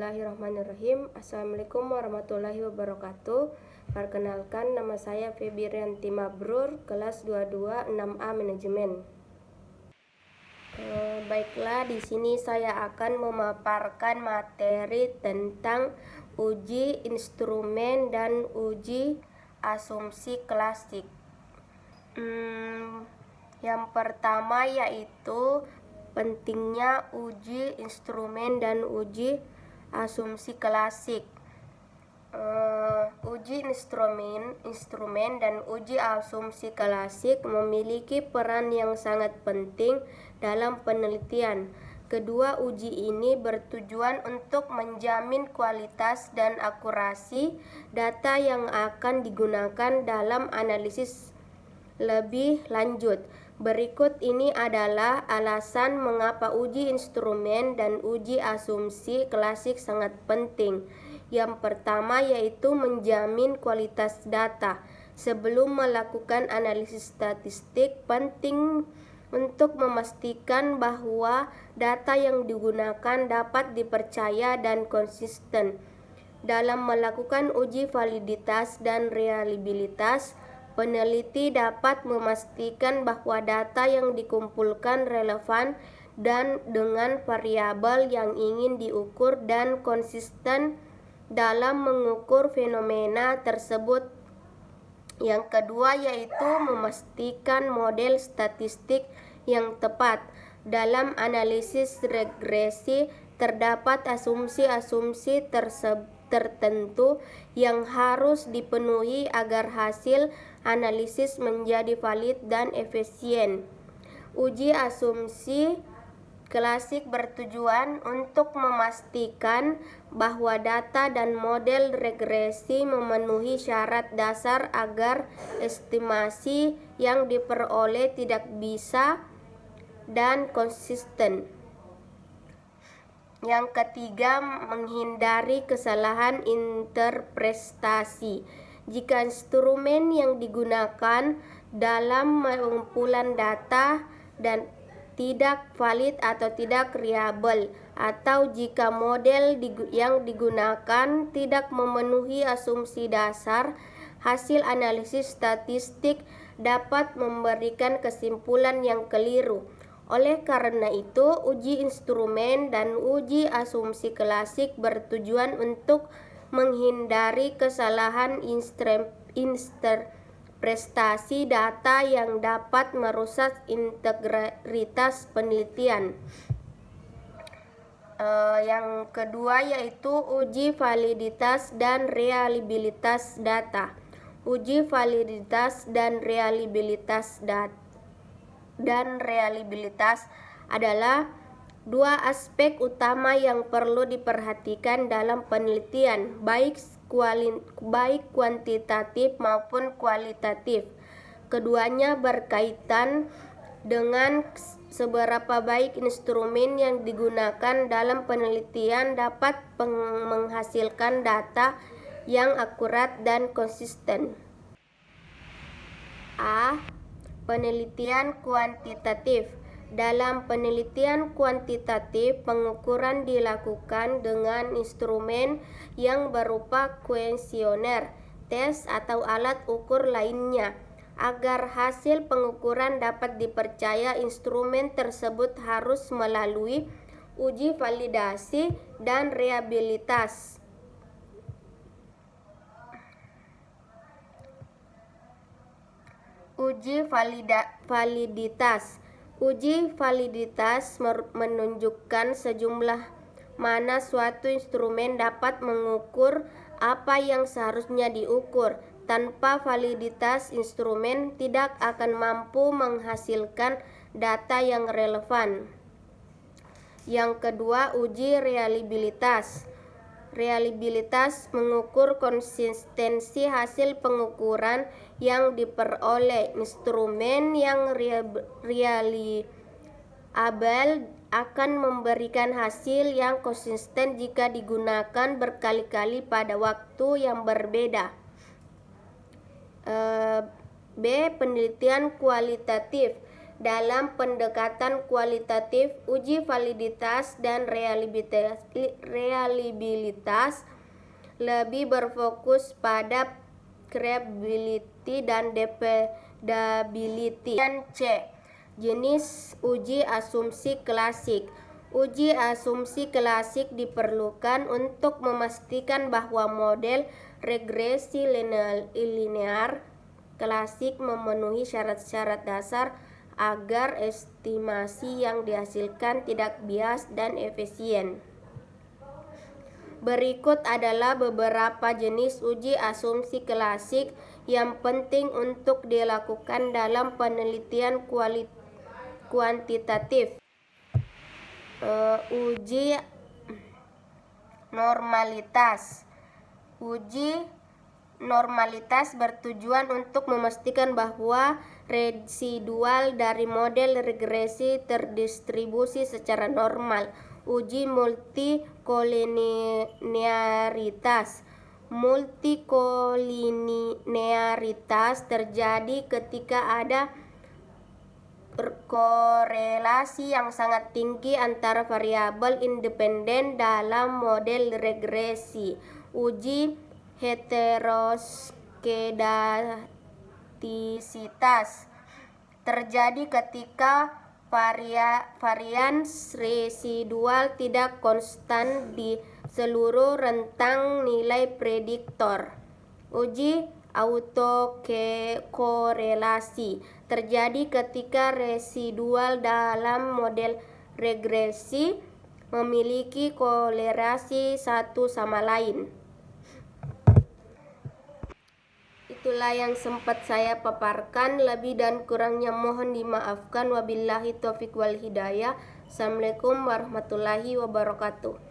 Bismillahirrahmanirrahim. Assalamualaikum warahmatullahi wabarakatuh. Perkenalkan, nama saya Febrianti Mabrur, kelas 22 6A Manajemen. Baiklah, di sini saya akan memaparkan materi tentang uji instrumen dan uji asumsi klasik. Yang pertama yaitu pentingnya uji instrumen dan uji asumsi klasik. Uji instrumen dan uji asumsi klasik memiliki peran yang sangat penting dalam penelitian. Kedua uji ini bertujuan untuk menjamin kualitas dan akurasi data yang akan digunakan dalam analisis lebih lanjut. Berikut ini adalah alasan mengapa uji instrumen dan uji asumsi klasik sangat penting. Yang pertama yaitu menjamin kualitas data. Sebelum melakukan analisis statistik, penting untuk memastikan bahwa data yang digunakan dapat dipercaya dan konsisten. Dalam melakukan uji validitas dan reliabilitas, peneliti dapat memastikan bahwa data yang dikumpulkan relevan dan dengan variabel yang ingin diukur dan konsisten dalam mengukur fenomena tersebut. Yang kedua yaitu memastikan model statistik yang tepat. Dalam analisis regresi terdapat asumsi-asumsi tertentu yang harus dipenuhi agar hasil analisis menjadi valid dan efisien. Uji asumsi klasik bertujuan untuk memastikan bahwa data dan model regresi memenuhi syarat dasar agar estimasi yang diperoleh tidak bisa dan konsisten. Yang ketiga, menghindari kesalahan interpretasi. Jika instrumen yang digunakan dalam pengumpulan data dan tidak valid atau tidak reliable, atau jika model yang digunakan tidak memenuhi asumsi dasar, hasil analisis statistik dapat memberikan kesimpulan yang keliru. Oleh karena itu, uji instrumen dan uji asumsi klasik bertujuan untuk menghindari kesalahan interpretasi data yang dapat merusak integritas penelitian. Yang kedua yaitu uji validitas dan reliabilitas data. Uji validitas dan reliabilitas adalah dua aspek utama yang perlu diperhatikan dalam penelitian, baik kuantitatif maupun kualitatif. Keduanya berkaitan dengan seberapa baik instrumen yang digunakan dalam penelitian dapat menghasilkan data yang akurat dan konsisten. Penelitian kuantitatif. Dalam penelitian kuantitatif, pengukuran dilakukan dengan instrumen yang berupa kuesioner, tes atau alat ukur lainnya. Agar hasil pengukuran dapat dipercaya, instrumen tersebut harus melalui uji validasi dan reliabilitas. Uji validitas. Uji validitas menunjukkan sejumlah mana suatu instrumen dapat mengukur apa yang seharusnya diukur. Tanpa validitas, instrumen tidak akan mampu menghasilkan data yang relevan. Yang kedua, uji reliabilitas. Reliabilitas mengukur konsistensi hasil pengukuran yang diperoleh. Instrumen yang reliable akan memberikan hasil yang konsisten jika digunakan berkali-kali pada waktu yang berbeda. B. Penelitian kualitatif. Dalam pendekatan kualitatif, uji validitas dan reliabilitas lebih berfokus pada credibility dan dependability. Dan C. Jenis uji asumsi klasik. Uji asumsi klasik diperlukan untuk memastikan bahwa model regresi linear klasik memenuhi syarat-syarat dasar agar estimasi yang dihasilkan tidak bias dan efisien. Berikut adalah beberapa jenis uji asumsi klasik yang penting untuk dilakukan dalam penelitian kuantitatif. Uji normalitas. Uji normalitas bertujuan untuk memastikan bahwa residual dari model regresi terdistribusi secara normal. Uji multikolinearitas. Multikolinearitas terjadi ketika ada korelasi yang sangat tinggi antara variabel independen dalam model regresi. Uji heteroskedastisitas terjadi ketika varians residual tidak konstan di seluruh rentang nilai prediktor. Uji autokorelasi terjadi ketika residual dalam model regresi memiliki korelasi satu sama lain. Itulah yang sempat saya paparkan, lebih dan kurangnya mohon dimaafkan. Wabillahi taufiq wal hidayah. Assalamualaikum warahmatullahi wabarakatuh.